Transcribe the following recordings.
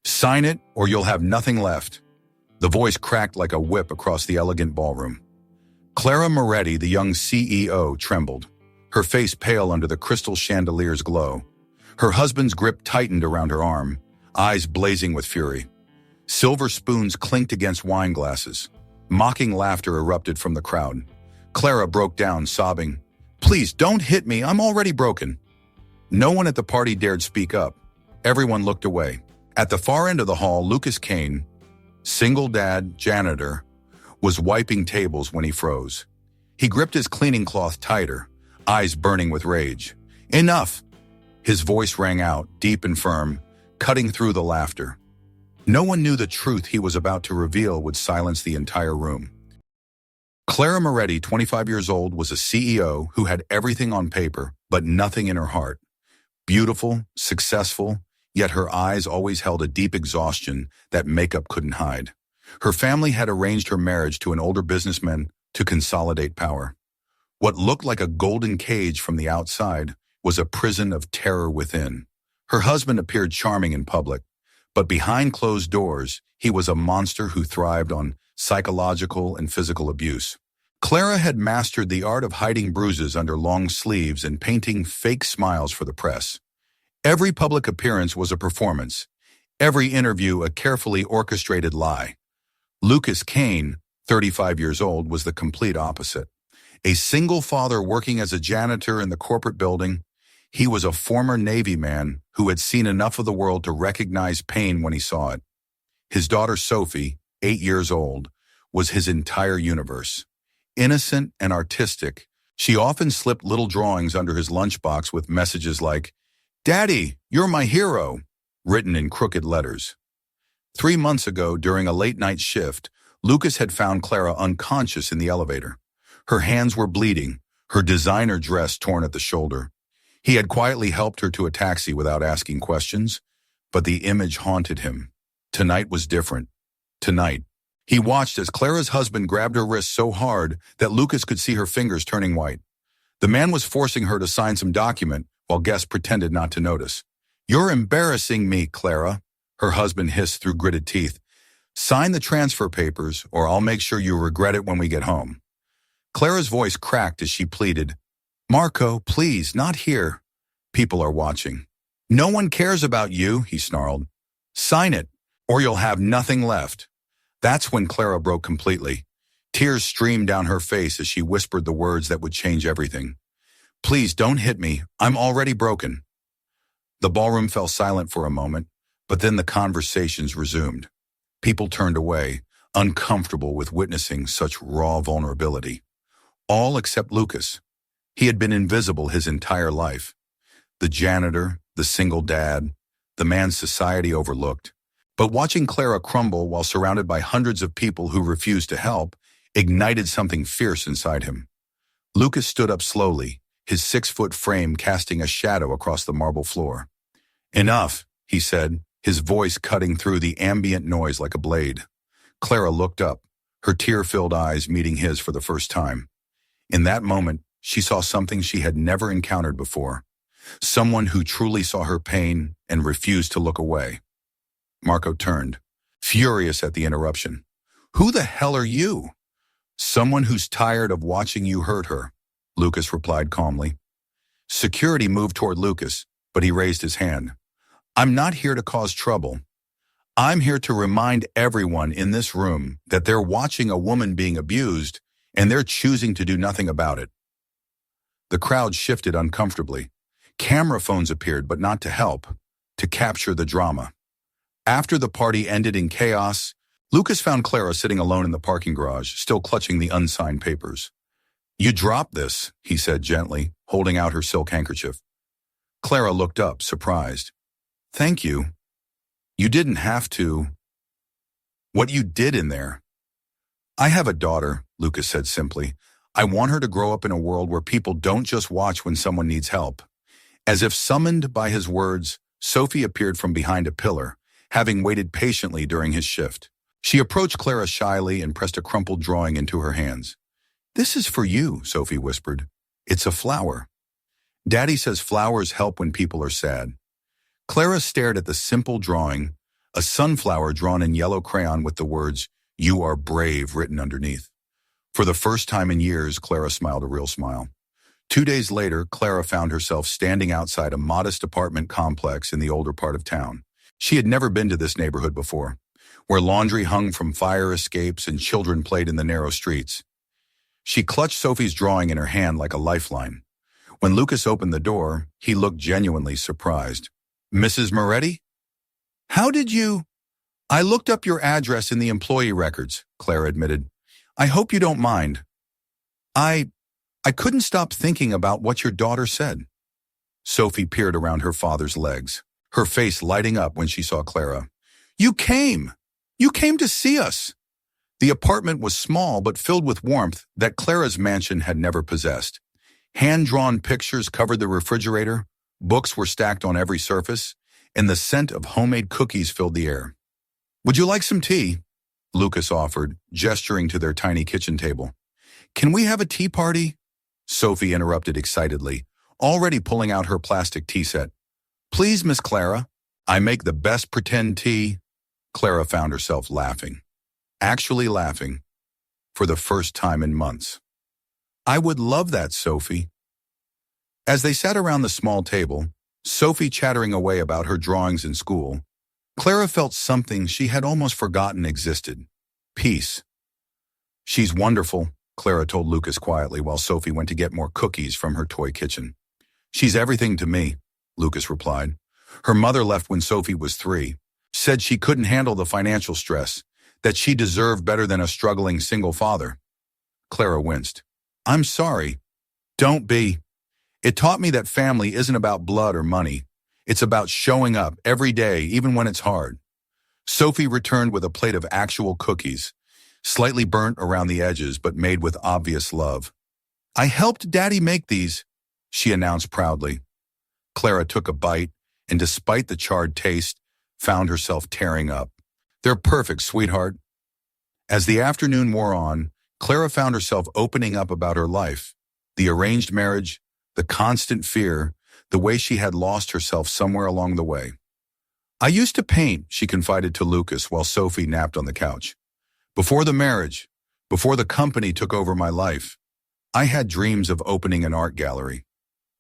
Sign it, or you'll have nothing left. The voice cracked like a whip across the elegant ballroom. Clara Moretti, the young CEO, trembled, her face pale under the crystal chandelier's glow. Her husband's grip tightened around her arm, eyes blazing with fury. Silver spoons clinked against wine glasses. Mocking laughter erupted from the crowd. Clara broke down, sobbing, "Please, don't hit me, I'm already broken." No one at the party dared speak up. Everyone looked away. At the far end of the hall, Lucas Kane, single dad, janitor, was wiping tables when he froze. He gripped his cleaning cloth tighter, eyes burning with rage. "Enough!" His voice rang out, deep and firm, cutting through the laughter. No one knew the truth he was about to reveal would silence the entire room. Clara Moretti, 25 years old, was a CEO who had everything on paper, but nothing in her heart. Beautiful, successful, yet her eyes always held a deep exhaustion that makeup couldn't hide. Her family had arranged her marriage to an older businessman to consolidate power. What looked like a golden cage from the outside was a prison of terror within. Her husband appeared charming in public, but behind closed doors, he was a monster who thrived on psychological and physical abuse. Clara had mastered the art of hiding bruises under long sleeves and painting fake smiles for the press. Every public appearance was a performance, every interview a carefully orchestrated lie. Lucas Kane, 35 years old, was the complete opposite. A single father working as a janitor in the corporate building, he was a former Navy man who had seen enough of the world to recognize pain when he saw it. His daughter Sophie, 8 years old, was his entire universe. Innocent and artistic, she often slipped little drawings under his lunchbox with messages like, "Daddy, you're my hero," written in crooked letters. 3 months ago, during a late-night shift, Lucas had found Clara unconscious in the elevator. Her hands were bleeding, her designer dress torn at the shoulder. He had quietly helped her to a taxi without asking questions, but the image haunted him. Tonight was different. Tonight, he watched as Clara's husband grabbed her wrist so hard that Lucas could see her fingers turning white. The man was forcing her to sign some document while guests pretended not to notice. "You're embarrassing me, Clara," her husband hissed through gritted teeth. "Sign the transfer papers, or I'll make sure you regret it when we get home." Clara's voice cracked as she pleaded, "Marco, please, not here. People are watching." "No one cares about you," he snarled. "Sign it, or you'll have nothing left." That's when Clara broke completely. Tears streamed down her face as she whispered the words that would change everything. "Please don't hit me. I'm already broken." The ballroom fell silent for a moment, but then the conversations resumed. People turned away, uncomfortable with witnessing such raw vulnerability. All except Lucas. He had been invisible his entire life. The janitor, the single dad, the man society overlooked. But watching Clara crumble while surrounded by hundreds of people who refused to help ignited something fierce inside him. Lucas stood up slowly, his 6-foot frame casting a shadow across the marble floor. "Enough," he said, his voice cutting through the ambient noise like a blade. Clara looked up, her tear-filled eyes meeting his for the first time. In that moment, she saw something she had never encountered before. Someone who truly saw her pain and refused to look away. Marco turned, furious at the interruption. "Who the hell are you?" "Someone who's tired of watching you hurt her," Lucas replied calmly. Security moved toward Lucas, but he raised his hand. "I'm not here to cause trouble. I'm here to remind everyone in this room that they're watching a woman being abused and they're choosing to do nothing about it." The crowd shifted uncomfortably. Camera phones appeared, but not to help, to capture the drama. After the party ended in chaos, Lucas found Clara sitting alone in the parking garage, still clutching the unsigned papers. "You dropped this," he said gently, holding out her silk handkerchief. Clara looked up, surprised. "Thank you. You didn't have to." "What you did in there?" "I have a daughter," Lucas said simply. "I want her to grow up in a world where people don't just watch when someone needs help." As if summoned by his words, Sophie appeared from behind a pillar, having waited patiently during his shift. She approached Clara shyly and pressed a crumpled drawing into her hands. "This is for you," Sophie whispered. "It's a flower. Daddy says flowers help when people are sad." Clara stared at the simple drawing, a sunflower drawn in yellow crayon with the words, "You are brave," written underneath. For the first time in years, Clara smiled a real smile. 2 days later, Clara found herself standing outside a modest apartment complex in the older part of town. She had never been to this neighborhood before, where laundry hung from fire escapes and children played in the narrow streets. She clutched Sophie's drawing in her hand like a lifeline. When Lucas opened the door, he looked genuinely surprised. "Mrs. Moretti? How did you—" "I looked up your address in the employee records," Clara admitted. "I hope you don't mind. I couldn't stop thinking about what your daughter said." Sophie peered around her father's legs, her face lighting up when she saw Clara. You came to see us." The apartment was small but filled with warmth that Clara's mansion had never possessed. Hand-drawn pictures covered the refrigerator, books were stacked on every surface, and the scent of homemade cookies filled the air. "Would you like some tea?" Lucas offered, gesturing to their tiny kitchen table. "Can we have a tea party?" Sophie interrupted excitedly, already pulling out her plastic tea set. "Please, Miss Clara, I make the best pretend tea." Clara found herself laughing. Actually laughing. For the first time in months. "I would love that, Sophie." As they sat around the small table, Sophie chattering away about her drawings in school, Clara felt something she had almost forgotten existed. Peace. "She's wonderful," Clara told Lucas quietly while Sophie went to get more cookies from her toy kitchen. "She's everything to me," Lucas replied. "Her mother left when Sophie was 3, said she couldn't handle the financial stress, that she deserved better than a struggling single father." Clara winced. "I'm sorry." "Don't be. It taught me that family isn't about blood or money. It's about showing up every day, even when it's hard." Sophie returned with a plate of actual cookies, slightly burnt around the edges but made with obvious love. "I helped Daddy make these," she announced proudly. Clara took a bite, and despite the charred taste, found herself tearing up. "They're perfect, sweetheart." As the afternoon wore on, Clara found herself opening up about her life, the arranged marriage, the constant fear, the way she had lost herself somewhere along the way. "I used to paint," she confided to Lucas while Sophie napped on the couch. "Before the marriage, before the company took over my life, I had dreams of opening an art gallery."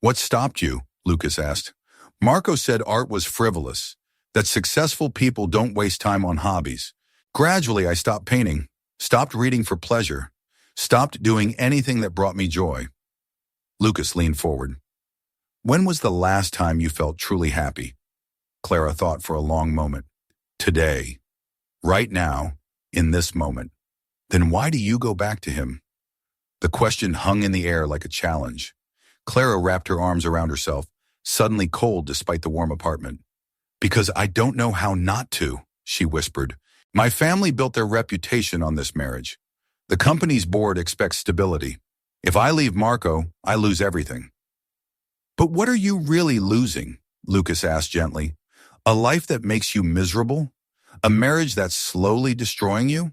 "What stopped you?" Lucas asked. "Marco said art was frivolous, that successful people don't waste time on hobbies. Gradually, I stopped painting, stopped reading for pleasure, stopped doing anything that brought me joy." Lucas leaned forward. "When was the last time you felt truly happy?" Clara thought for a long moment. "Today. Right now. In this moment." "Then why do you go back to him?" The question hung in the air like a challenge. Clara wrapped her arms around herself, suddenly cold despite the warm apartment. "Because I don't know how not to," she whispered. "My family built their reputation on this marriage. The company's board expects stability. If I leave Marco, I lose everything." "But what are you really losing?" Lucas asked gently. "A life that makes you miserable? A marriage that's slowly destroying you?"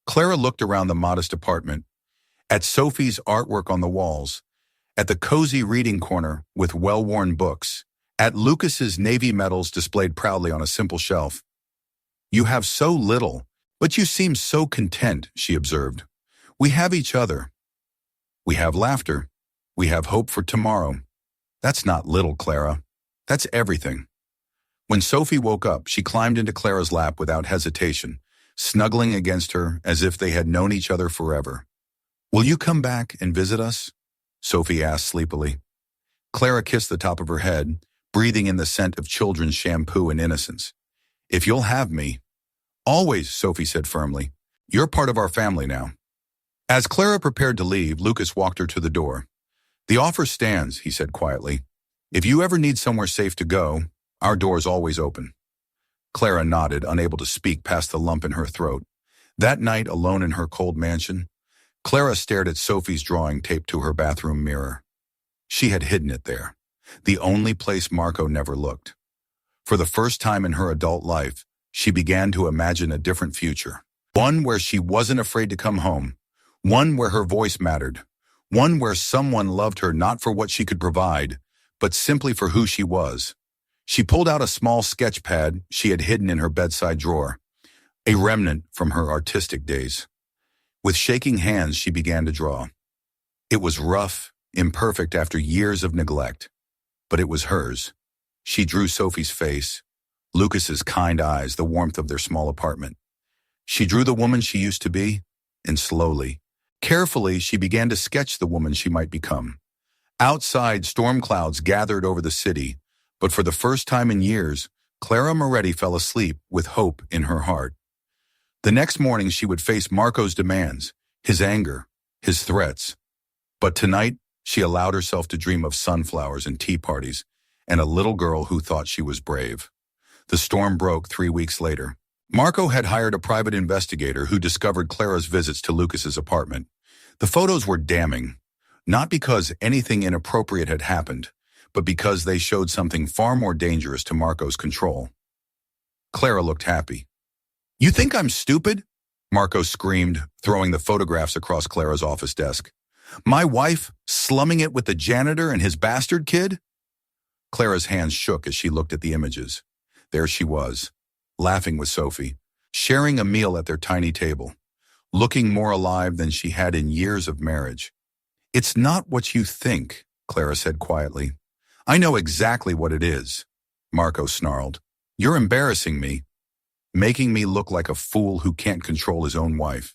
Clara looked around the modest apartment, at Sophie's artwork on the walls, at the cozy reading corner with well-worn books, at Lucas's navy medals displayed proudly on a simple shelf. "You have so little, but you seem so content," she observed. "We have each other. We have laughter. We have hope for tomorrow. That's not little, Clara. That's everything." When Sophie woke up, she climbed into Clara's lap without hesitation, snuggling against her as if they had known each other forever. "Will you come back and visit us?" Sophie asked sleepily. Clara kissed the top of her head, breathing in the scent of children's shampoo and innocence. "If you'll have me." "Always," Sophie said firmly. "You're part of our family now." As Clara prepared to leave, Lucas walked her to the door. "The offer stands," he said quietly. "If you ever need somewhere safe to go, our door is always open." Clara nodded, unable to speak past the lump in her throat. That night, alone in her cold mansion, Clara stared at Sophie's drawing taped to her bathroom mirror. She had hidden it there, the only place Marco never looked. For the first time in her adult life, she began to imagine a different future. One where she wasn't afraid to come home. One where her voice mattered. One where someone loved her not for what she could provide, but simply for who she was. She pulled out a small sketch pad she had hidden in her bedside drawer, a remnant from her artistic days. With shaking hands, she began to draw. It was rough, imperfect after years of neglect, but it was hers. She drew Sophie's face, Lucas's kind eyes, the warmth of their small apartment. She drew the woman she used to be, and slowly, carefully, she began to sketch the woman she might become. Outside, storm clouds gathered over the city, but for the first time in years, Clara Moretti fell asleep with hope in her heart. The next morning, she would face Marco's demands, his anger, his threats. But tonight, she allowed herself to dream of sunflowers and tea parties, and a little girl who thought she was brave. The storm broke 3 weeks later. Marco had hired a private investigator who discovered Clara's visits to Lucas's apartment. The photos were damning, not because anything inappropriate had happened, but because they showed something far more dangerous to Marco's control. Clara looked happy. "You think I'm stupid?" Marco screamed, throwing the photographs across Clara's office desk. "My wife, slumming it with the janitor and his bastard kid?" Clara's hands shook as she looked at the images. There she was, laughing with Sophie, sharing a meal at their tiny table, looking more alive than she had in years of marriage. "It's not what you think," Clara said quietly. "I know exactly what it is," Marco snarled. "You're embarrassing me, making me look like a fool who can't control his own wife."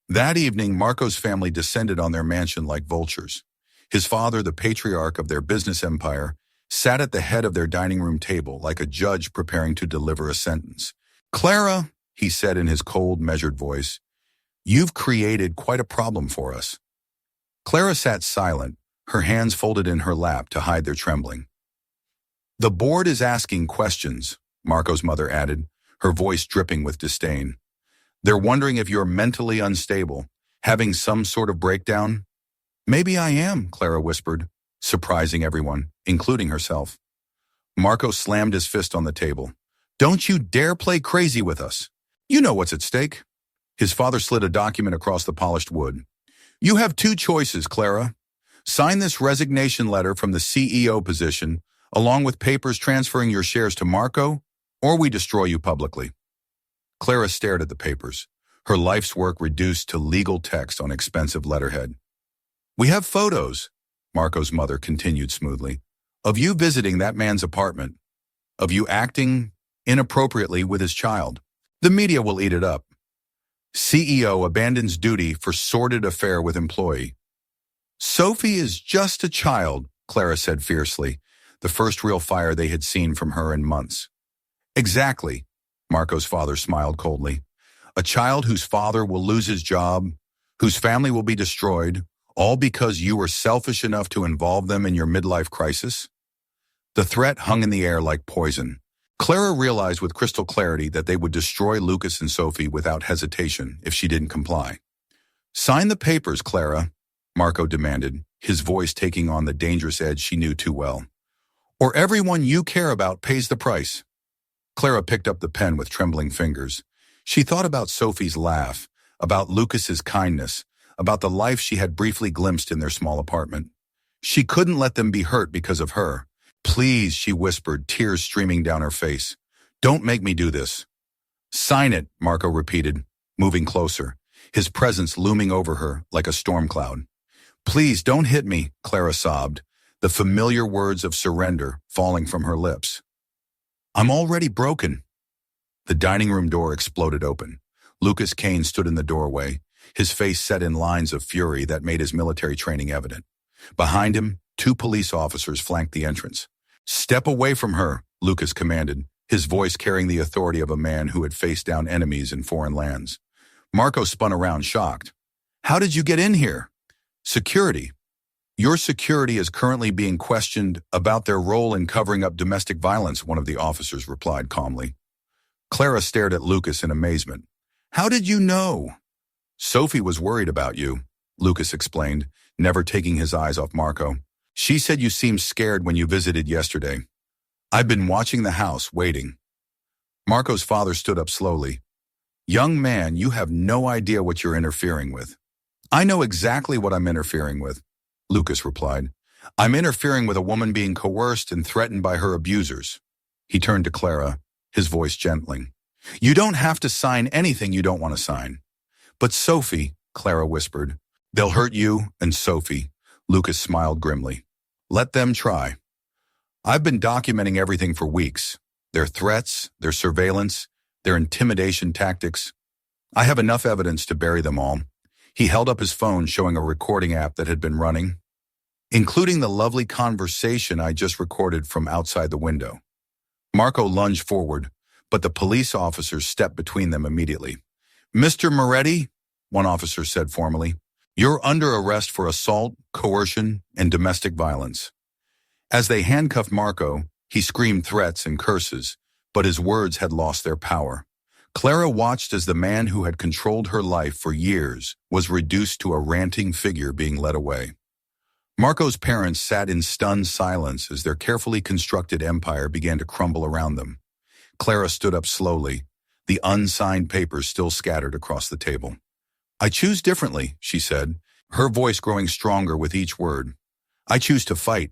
That evening, Marco's family descended on their mansion like vultures. His father, the patriarch of their business empire, sat at the head of their dining room table like a judge preparing to deliver a sentence. "Clara," he said in his cold, measured voice, "you've created quite a problem for us." Clara sat silent, her hands folded in her lap to hide their trembling. "The board is asking questions," Marco's mother added, her voice dripping with disdain. "They're wondering if you're mentally unstable, having some sort of breakdown." "Maybe I am," Clara whispered, surprising everyone, including herself. Marco slammed his fist on the table. "Don't you dare play crazy with us. You know what's at stake." His father slid a document across the polished wood. "You have two choices, Clara. Sign this resignation letter from the CEO position, along with papers transferring your shares to Marco, or we destroy you publicly." Clara stared at the papers, her life's work reduced to legal text on expensive letterhead. "We have photos," Marco's mother continued smoothly, "of you visiting that man's apartment, of you acting inappropriately with his child. The media will eat it up. CEO abandons duty for sordid affair with employee." "Sophie is just a child," Clara said fiercely, the first real fire they had seen from her in months. "Exactly," Marco's father smiled coldly. "A child whose father will lose his job, whose family will be destroyed, all because you were selfish enough to involve them in your midlife crisis?" The threat hung in the air like poison. Clara realized with crystal clarity that they would destroy Lucas and Sophie without hesitation if she didn't comply. "Sign the papers, Clara," Marco demanded, his voice taking on the dangerous edge she knew too well. "Or everyone you care about pays the price." Clara picked up the pen with trembling fingers. She thought about Sophie's laugh, about Lucas's kindness, about the life she had briefly glimpsed in their small apartment. She couldn't let them be hurt because of her. "Please," she whispered, tears streaming down her face. "Don't make me do this." "Sign it," Marco repeated, moving closer, his presence looming over her like a storm cloud. "Please, don't hit me," Clara sobbed, the familiar words of surrender falling from her lips. "I'm already broken." The dining room door exploded open. Lucas Kane stood in the doorway, his face set in lines of fury that made his military training evident. Behind him, 2 police officers flanked the entrance. "Step away from her," Lucas commanded, his voice carrying the authority of a man who had faced down enemies in foreign lands. Marco spun around, shocked. "How did you get in here?" "Security. Your security is currently being questioned about their role in covering up domestic violence," one of the officers replied calmly. Clara stared at Lucas in amazement. "How did you know?" "Sophie was worried about you," Lucas explained, never taking his eyes off Marco. "She said you seemed scared when you visited yesterday. I've been watching the house, waiting." Marco's father stood up slowly. "Young man, you have no idea what you're interfering with." "I know exactly what I'm interfering with," Lucas replied. "I'm interfering with a woman being coerced and threatened by her abusers." He turned to Clara, his voice gentling. You don't have to sign anything you don't want to sign. But Sophie, Clara whispered. They'll hurt you and Sophie. Lucas smiled grimly. Let them try. I've been documenting everything for weeks. Their threats, their surveillance, their intimidation tactics. I have enough evidence to bury them all. He held up his phone showing a recording app that had been running, including the lovely conversation I just recorded from outside the window. Marco lunged forward, but the police officers stepped between them immediately. Mr. Moretti, one officer said formally, you're under arrest for assault, coercion, and domestic violence. As they handcuffed Marco, he screamed threats and curses, but his words had lost their power. Clara watched as the man who had controlled her life for years was reduced to a ranting figure being led away. Marco's parents sat in stunned silence as their carefully constructed empire began to crumble around them. Clara stood up slowly, the unsigned papers still scattered across the table. I choose differently, she said, her voice growing stronger with each word. I choose to fight.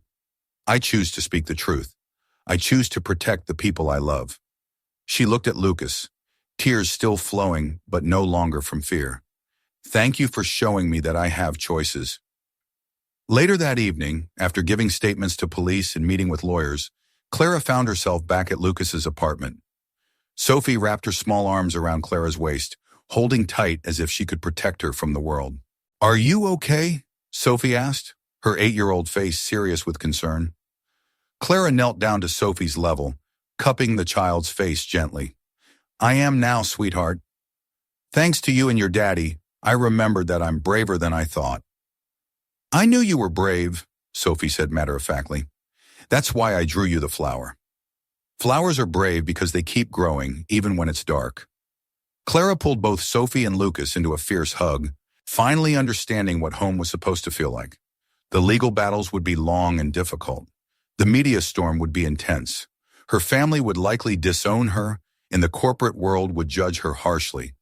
I choose to speak the truth. I choose to protect the people I love. She looked at Lucas, tears still flowing, but no longer from fear. Thank you for showing me that I have choices. Later that evening, after giving statements to police and meeting with lawyers, Clara found herself back at Lucas's apartment. Sophie wrapped her small arms around Clara's waist, holding tight as if she could protect her from the world. Are you okay? Sophie asked, her 8-year-old face serious with concern. Clara knelt down to Sophie's level, cupping the child's face gently. I am now, sweetheart. Thanks to you and your daddy, I remembered that I'm braver than I thought. I knew you were brave, Sophie said matter-of-factly. That's why I drew you the flower. Flowers are brave because they keep growing, even when it's dark. Clara pulled both Sophie and Lucas into a fierce hug, finally understanding what home was supposed to feel like. The legal battles would be long and difficult. The media storm would be intense. Her family would likely disown her, and the corporate world would judge her harshly.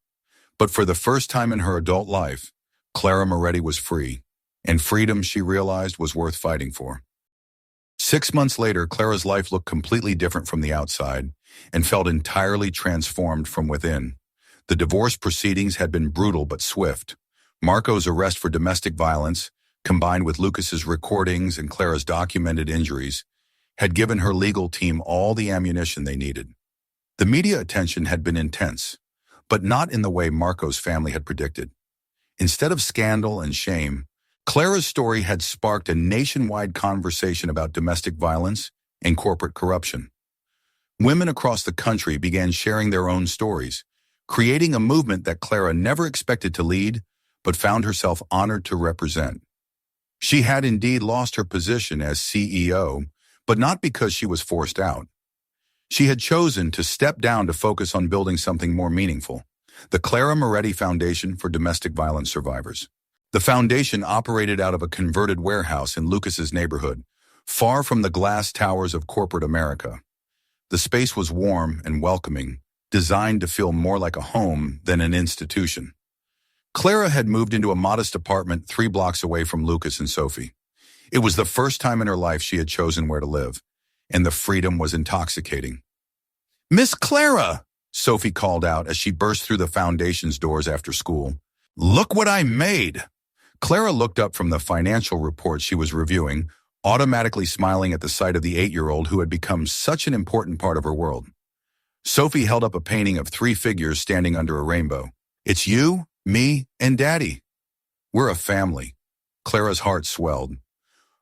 But for the first time in her adult life, Clara Moretti was free, and freedom, she realized, was worth fighting for. 6 months later, Clara's life looked completely different from the outside and felt entirely transformed from within. The divorce proceedings had been brutal but swift. Marco's arrest for domestic violence, combined with Lucas's recordings and Clara's documented injuries, had given her legal team all the ammunition they needed. The media attention had been intense, but not in the way Marco's family had predicted. Instead of scandal and shame, Clara's story had sparked a nationwide conversation about domestic violence and corporate corruption. Women across the country began sharing their own stories, creating a movement that Clara never expected to lead, but found herself honored to represent. She had indeed lost her position as CEO, but not because she was forced out. She had chosen to step down to focus on building something more meaningful, the Clara Moretti Foundation for Domestic Violence Survivors. The foundation operated out of a converted warehouse in Lucas's neighborhood, far from the glass towers of corporate America. The space was warm and welcoming, designed to feel more like a home than an institution. Clara had moved into a modest apartment 3 blocks away from Lucas and Sophie. It was the first time in her life she had chosen where to live, and the freedom was intoxicating. Miss Clara, Sophie called out as she burst through the foundation's doors after school. Look what I made! Clara looked up from the financial report she was reviewing, automatically smiling at the sight of the 8-year-old who had become such an important part of her world. Sophie held up a painting of 3 figures standing under a rainbow. It's you, me, and Daddy. We're a family. Clara's heart swelled.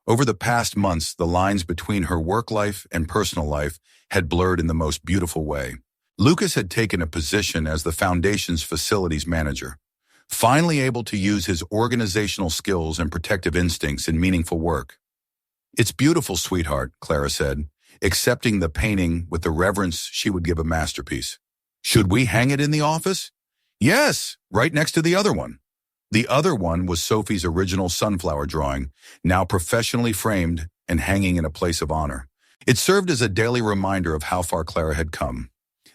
Over the past months, the lines between her work life and personal life had blurred in the most beautiful way. Lucas had taken a position as the foundation's facilities manager, finally able to use his organizational skills and protective instincts in meaningful work. It's beautiful, sweetheart, Clara said, accepting the painting with the reverence she would give a masterpiece. Should we hang it in the office? Yes, right next to the other one. The other one was Sophie's original sunflower drawing, now professionally framed and hanging in a place of honor. It served as a daily reminder of how far Clara had come.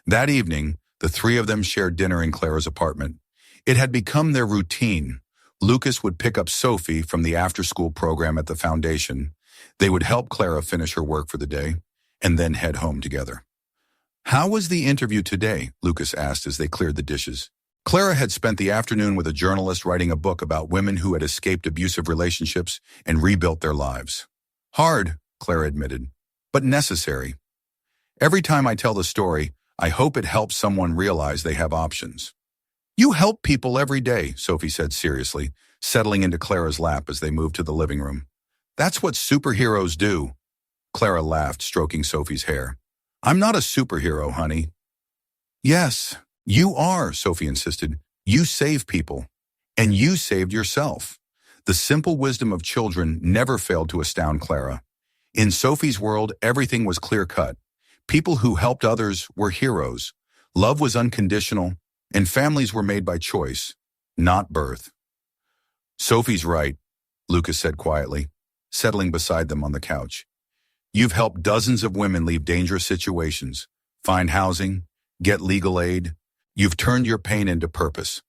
That evening, the 3 of them shared dinner in Clara's apartment. It had become their routine. Lucas would pick up Sophie from the after-school program at the foundation. They would help Clara finish her work for the day, and then head home together. "How was the interview today?" Lucas asked as they cleared the dishes. Clara had spent the afternoon with a journalist writing a book about women who had escaped abusive relationships and rebuilt their lives. "Hard," Clara admitted, "but necessary. Every time I tell the story, I hope it helps someone realize they have options." "You help people every day," Sophie said seriously, settling into Clara's lap as they moved to the living room. "That's what superheroes do." Clara laughed, stroking Sophie's hair. "I'm not a superhero, honey." "Yes, you are," Sophie insisted. "You save people. And you saved yourself." The simple wisdom of children never failed to astound Clara. In Sophie's world, everything was clear-cut. People who helped others were heroes. Love was unconditional, and families were made by choice, not birth. "Sophie's right," Lucas said quietly, settling beside them on the couch. "You've helped dozens of women leave dangerous situations, find housing, get legal aid. You've turned your pain into purpose."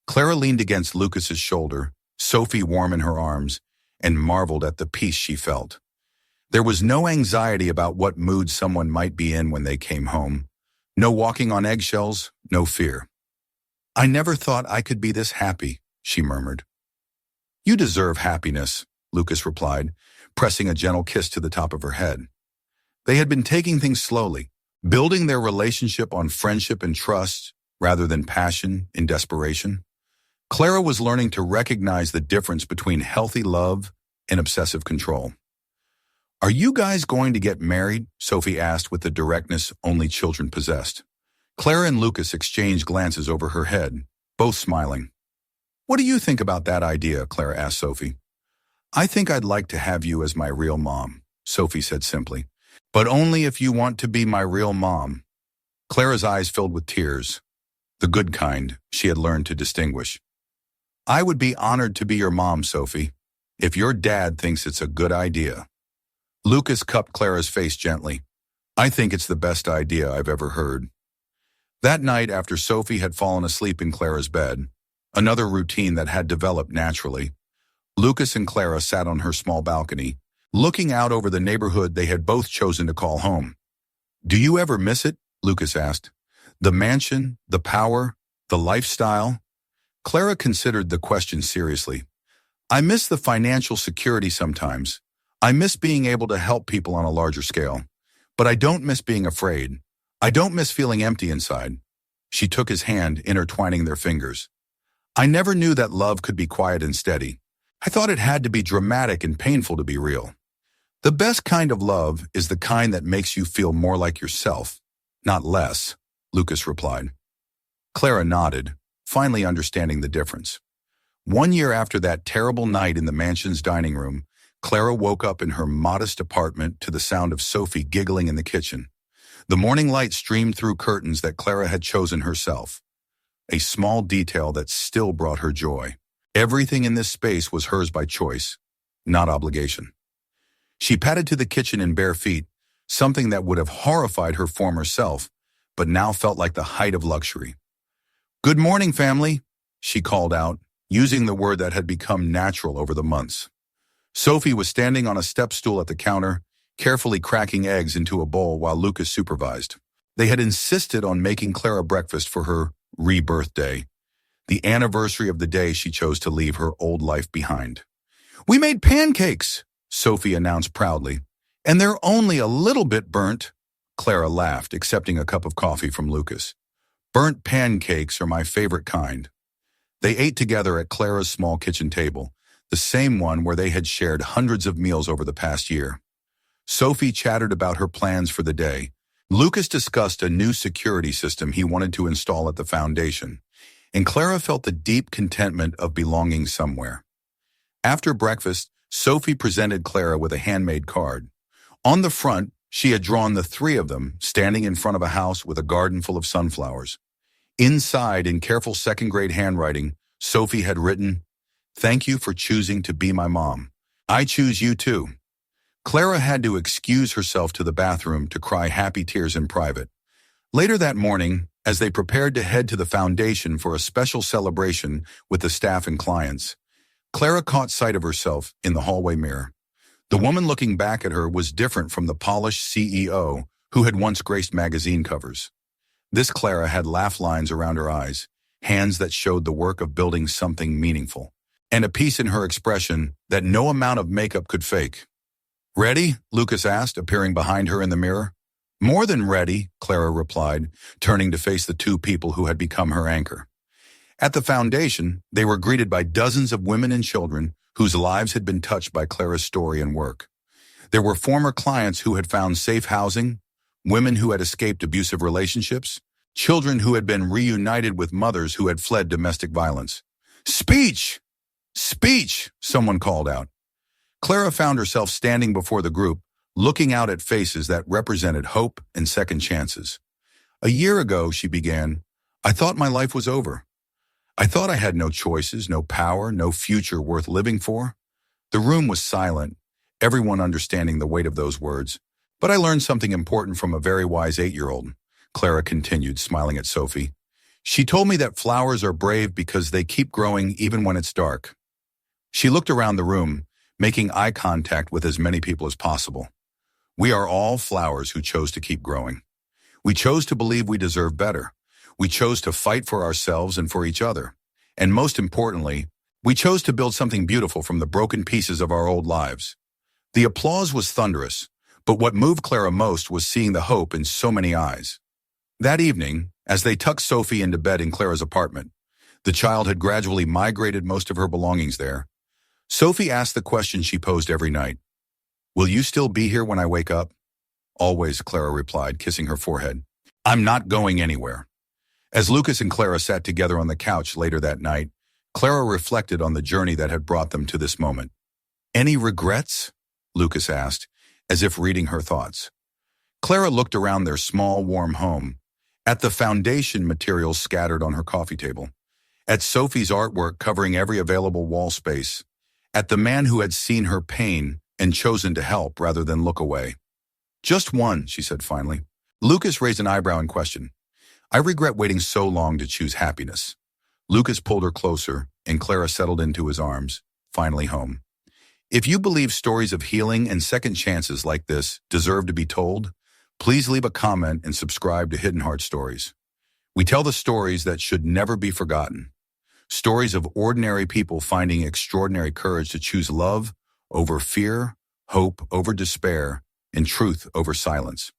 Clara leaned against Lucas's shoulder, Sophie warm in her arms, and marveled at the peace she felt. There was no anxiety about what mood someone might be in when they came home. No walking on eggshells, no fear. "I never thought I could be this happy," she murmured. "You deserve happiness," Lucas replied, pressing a gentle kiss to the top of her head. They had been taking things slowly, building their relationship on friendship and trust rather than passion and desperation. Clara was learning to recognize the difference between healthy love and obsessive control. "Are you guys going to get married?" Sophie asked with the directness only children possessed. Clara and Lucas exchanged glances over her head, both smiling. "What do you think about that idea?" Clara asked Sophie. "I think I'd like to have you as my real mom," Sophie said simply. "But only if you want to be my real mom." Clara's eyes filled with tears, the good kind she had learned to distinguish. "I would be honored to be your mom, Sophie, if your dad thinks it's a good idea." Lucas cupped Clara's face gently. "I think it's the best idea I've ever heard." That night, after Sophie had fallen asleep in Clara's bed, another routine that had developed naturally, Lucas and Clara sat on her small balcony, looking out over the neighborhood they had both chosen to call home. "Do you ever miss it?" Lucas asked. "The mansion, the power, the lifestyle?" Clara considered the question seriously. "I miss the financial security sometimes. I miss being able to help people on a larger scale. But I don't miss being afraid. I don't miss feeling empty inside." She took his hand, intertwining their fingers. "I never knew that love could be quiet and steady. I thought it had to be dramatic and painful to be real. The best kind of love is the kind that makes you feel more like yourself, not less," Lucas replied. Clara nodded, finally understanding the difference. 1 year after that terrible night in the mansion's dining room, Clara woke up in her modest apartment to the sound of Sophie giggling in the kitchen. The morning light streamed through curtains that Clara had chosen herself, a small detail that still brought her joy. Everything in this space was hers by choice, not obligation. She padded to the kitchen in bare feet, something that would have horrified her former self, but now felt like the height of luxury. "Good morning, family," she called out, using the word that had become natural over the months. Sophie was standing on a step stool at the counter, carefully cracking eggs into a bowl while Lucas supervised. They had insisted on making Clara breakfast for her rebirth day, the anniversary of the day she chose to leave her old life behind. "We made pancakes," Sophie announced proudly, "and they're only a little bit burnt." Clara laughed, accepting a cup of coffee from Lucas. "Burnt pancakes are my favorite kind." They ate together at Clara's small kitchen table, the same one where they had shared hundreds of meals over the past year. Sophie chattered about her plans for the day. Lucas discussed a new security system he wanted to install at the foundation, and Clara felt the deep contentment of belonging somewhere. After breakfast, Sophie presented Clara with a handmade card. On the front, she had drawn the three of them standing in front of a house with a garden full of sunflowers. Inside, in careful second-grade handwriting, Sophie had written, "Thank you for choosing to be my mom. I choose you too." Clara had to excuse herself to the bathroom to cry happy tears in private. Later that morning, as they prepared to head to the foundation for a special celebration with the staff and clients, Clara caught sight of herself in the hallway mirror. The woman looking back at her was different from the polished CEO who had once graced magazine covers. This Clara had laugh lines around her eyes, hands that showed the work of building something meaningful, and a peace in her expression that no amount of makeup could fake. "Ready?" Lucas asked, appearing behind her in the mirror. "More than ready," Clara replied, turning to face the two people who had become her anchor. At the foundation, they were greeted by dozens of women and children whose lives had been touched by Clara's story and work. There were former clients who had found safe housing, women who had escaped abusive relationships, children who had been reunited with mothers who had fled domestic violence. "Speech! Speech!" someone called out. Clara found herself standing before the group, looking out at faces that represented hope and second chances. "A year ago," she began, "I thought my life was over. I thought I had no choices, no power, no future worth living for." The room was silent, everyone understanding the weight of those words. "But I learned something important from a very wise 8-year-old, Clara continued, smiling at Sophie. "She told me that flowers are brave because they keep growing even when it's dark." She looked around the room, making eye contact with as many people as possible. "We are all flowers who chose to keep growing. We chose to believe we deserve better. We chose to fight for ourselves and for each other. And most importantly, we chose to build something beautiful from the broken pieces of our old lives." The applause was thunderous, but what moved Clara most was seeing the hope in so many eyes. That evening, as they tucked Sophie into bed in Clara's apartment, the child had gradually migrated most of her belongings there. Sophie asked the question she posed every night. "Will you still be here when I wake up?" "Always," Clara replied, kissing her forehead. "I'm not going anywhere." As Lucas and Clara sat together on the couch later that night, Clara reflected on the journey that had brought them to this moment. "Any regrets?" Lucas asked, as if reading her thoughts. Clara looked around their small, warm home, at the foundation materials scattered on her coffee table, at Sophie's artwork covering every available wall space, at the man who had seen her pain and chosen to help rather than look away. "Just one," she said finally. Lucas raised an eyebrow in question. "I regret waiting so long to choose happiness." Lucas pulled her closer, and Clara settled into his arms, finally home. If you believe stories of healing and second chances like this deserve to be told, please leave a comment and subscribe to Hidden Heart Stories. We tell the stories that should never be forgotten. Stories of ordinary people finding extraordinary courage to choose love over fear, hope over despair, and truth over silence.